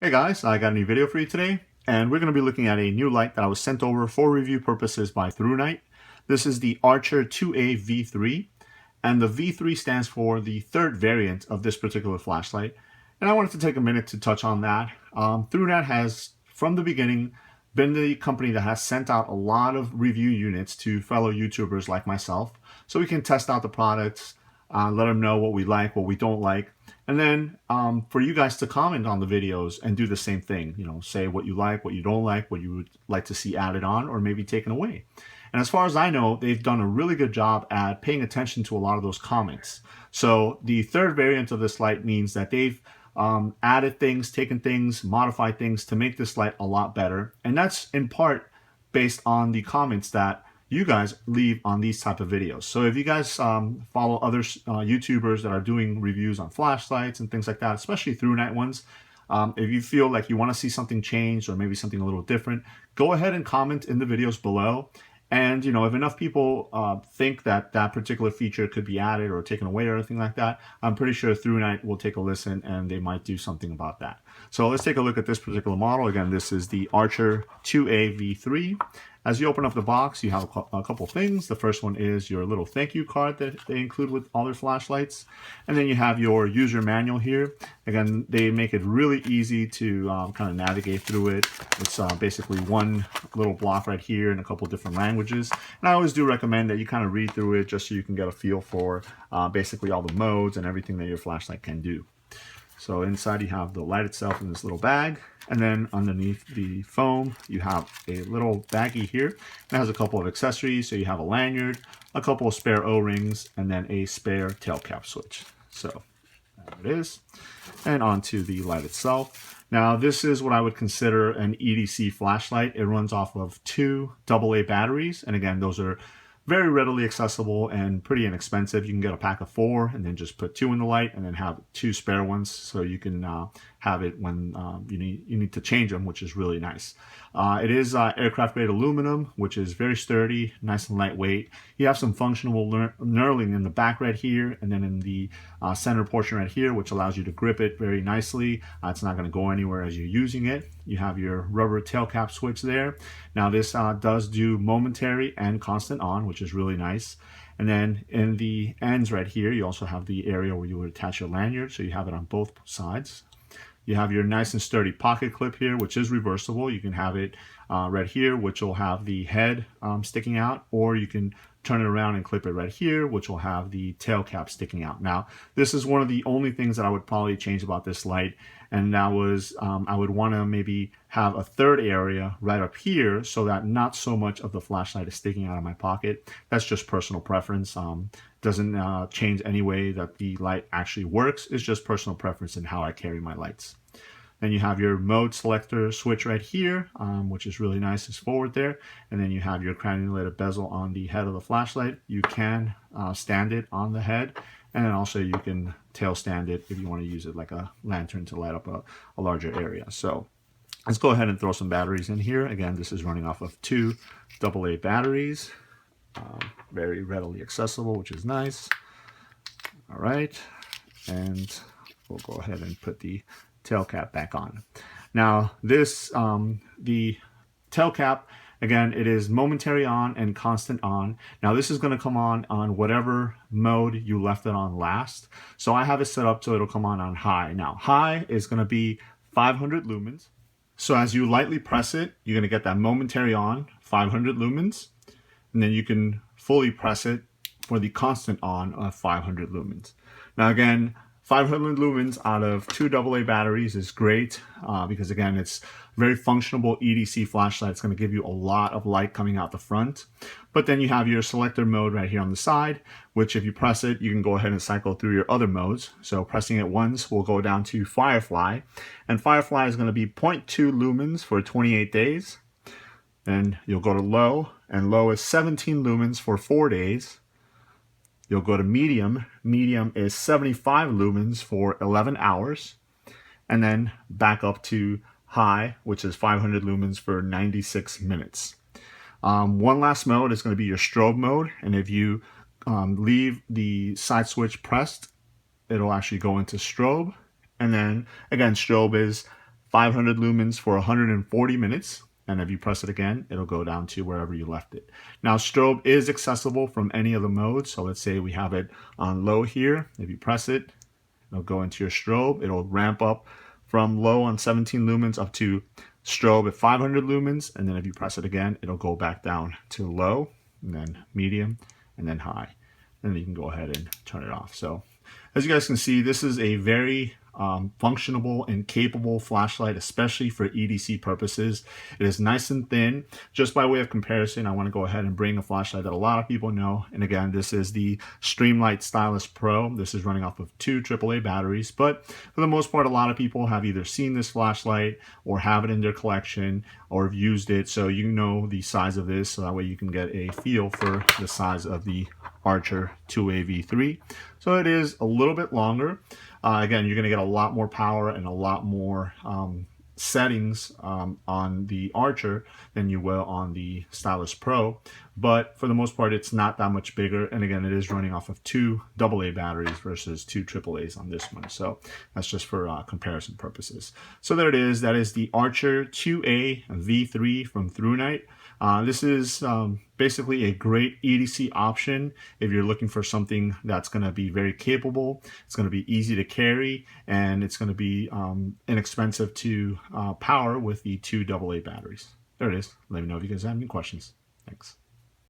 Hey guys, I got a new video for you today, and we're going to be looking at a new light that I was sent over for review purposes by Thrunite. This is the Archer 2A V3, and the V3 stands for the third variant of this particular flashlight. And I wanted to take a minute to touch on that. Thrunite has, from the beginning, been the company that has sent out a lot of review units to fellow YouTubers like myself, so we can test out the products, let them know what we like, what we don't like, and then for you guys to comment on the videos and do the same thing. You know, say what you like, what you don't like, what you would like to see added on or maybe taken away. And as far as I know, they've done a really good job at paying attention to a lot of those comments. So the third variant of this light means that they've added things, taken things, modified things to make this light a lot better. And that's in part based on the comments that you guys leave on these type of videos. So if you guys follow other YouTubers that are doing reviews on flashlights and things like that, especially Thrunite ones, if you feel like you want to see something changed or maybe something a little different, go ahead and comment in the videos below. And, you know, if enough people think that that particular feature could be added or taken away or anything like that, I'm pretty sure Thrunite will take a listen and they might do something about that. So let's take a look at this particular model. Again, this is the Archer 2A V3. As you open up the box, you have a couple things. The first one is your little thank you card that they include with all their flashlights. And then you have your user manual here. Again, they make it really easy to kind of navigate through it. It's basically one little block right here in a couple different languages. And I always do recommend that you kind of read through it just so you can get a feel for basically all the modes and everything that your flashlight can do. So inside you have the light itself in this little bag, and then underneath the foam you have a little baggie here. It has a couple of accessories, so you have a lanyard, a couple of spare O-rings, and then a spare tail cap switch. So there it is, and onto the light itself. Now this is what I would consider an EDC flashlight. It runs off of 2 AA batteries, and again, those are very readily accessible and pretty inexpensive. You can get a pack of 4 and then just put 2 in the light and then have 2 spare ones, so you can have it when you need to change them, which is really nice. It is aircraft grade aluminum, which is very sturdy, nice and lightweight. You have some functional knurling in the back right here, and then in the center portion right here, which allows you to grip it very nicely. It's not going to go anywhere as you're using it. You have your rubber tail cap switch there. Now this does do momentary and constant on, which is really nice. And then in the ends right here, you also have the area where you would attach your lanyard, so you have it on both sides. You have your nice and sturdy pocket clip here, which is reversible. You can have it right here, which will have the head sticking out, or you can turn it around and clip it right here, which will have the tail cap sticking out. Now, this is one of the only things that I would probably change about this light, and that was I would want to maybe have a third area right up here so that not so much of the flashlight is sticking out of my pocket. That's just personal preference. Doesn't change any way that the light actually works. It's just personal preference in how I carry my lights. Then you have your mode selector switch right here, which is really nice. It's forward there. And then you have your cannulated bezel on the head of the flashlight. You can stand it on the head. And then also you can tail stand it if you want to use it like a lantern to light up a larger area. So let's go ahead and throw some batteries in here. Again, this is running off of 2 AA batteries. Very readily accessible, which is nice. All right. And we'll go ahead and put the tail cap back on. Now this, the tail cap, again, it is momentary on and constant on. Now this is going to come on whatever mode you left it on last. So I have it set up so it'll come on high. Now high is going to be 500 lumens. So as you lightly press it, you're going to get that momentary on 500 lumens. And then you can fully press it for the constant on of 500 lumens. Now again, 500 lumens out of 2 AA batteries is great because again, it's very functional EDC flashlight. It's going to give you a lot of light coming out the front. But then you have your selector mode right here on the side, which if you press it, you can go ahead and cycle through your other modes. So pressing it once will go down to Firefly, and Firefly is going to be 0.2 lumens for 28 days. Then you'll go to low, and low is 17 lumens for 4 days. You'll go to medium. Medium is 75 lumens for 11 hours. And then back up to high, which is 500 lumens for 96 minutes. One last mode is going to be your strobe mode. And if you leave the side switch pressed, it'll actually go into strobe. And then again, strobe is 500 lumens for 140 minutes. And if you press it again, it'll go down to wherever you left it. Now, strobe is accessible from any of the modes. So let's say we have it on low here. If you press it, it'll go into your strobe. It'll ramp up from low on 17 lumens up to strobe at 500 lumens. And then if you press it again, it'll go back down to low, and then medium, and then high. And then you can go ahead and turn it off. So as you guys can see, this is a very functional and capable flashlight, especially for EDC purposes. It is nice and thin. Just by way of comparison, I want to go ahead and bring a flashlight that a lot of people know. And again, this is the Streamlight Stylus Pro. This is running off of 2 AAA batteries, but for the most part, a lot of people have either seen this flashlight or have it in their collection or have used it, so you know the size of this, so that way you can get a feel for the size of the Archer 2A V3. So it is a little bit longer. Again, you're going to get a lot more power and a lot more settings on the Archer than you will on the Stylus Pro, but for the most part it's not that much bigger, and again it is running off of 2 AA batteries versus 2 AAAs on this one, so that's just for comparison purposes. So there it is. That is the Archer 2A V3 from Thrunite. This is basically a great EDC option if you're looking for something that's going to be very capable, it's going to be easy to carry, and it's going to be inexpensive to power with the 2 AA batteries. There it is. Let me know if you guys have any questions. Thanks.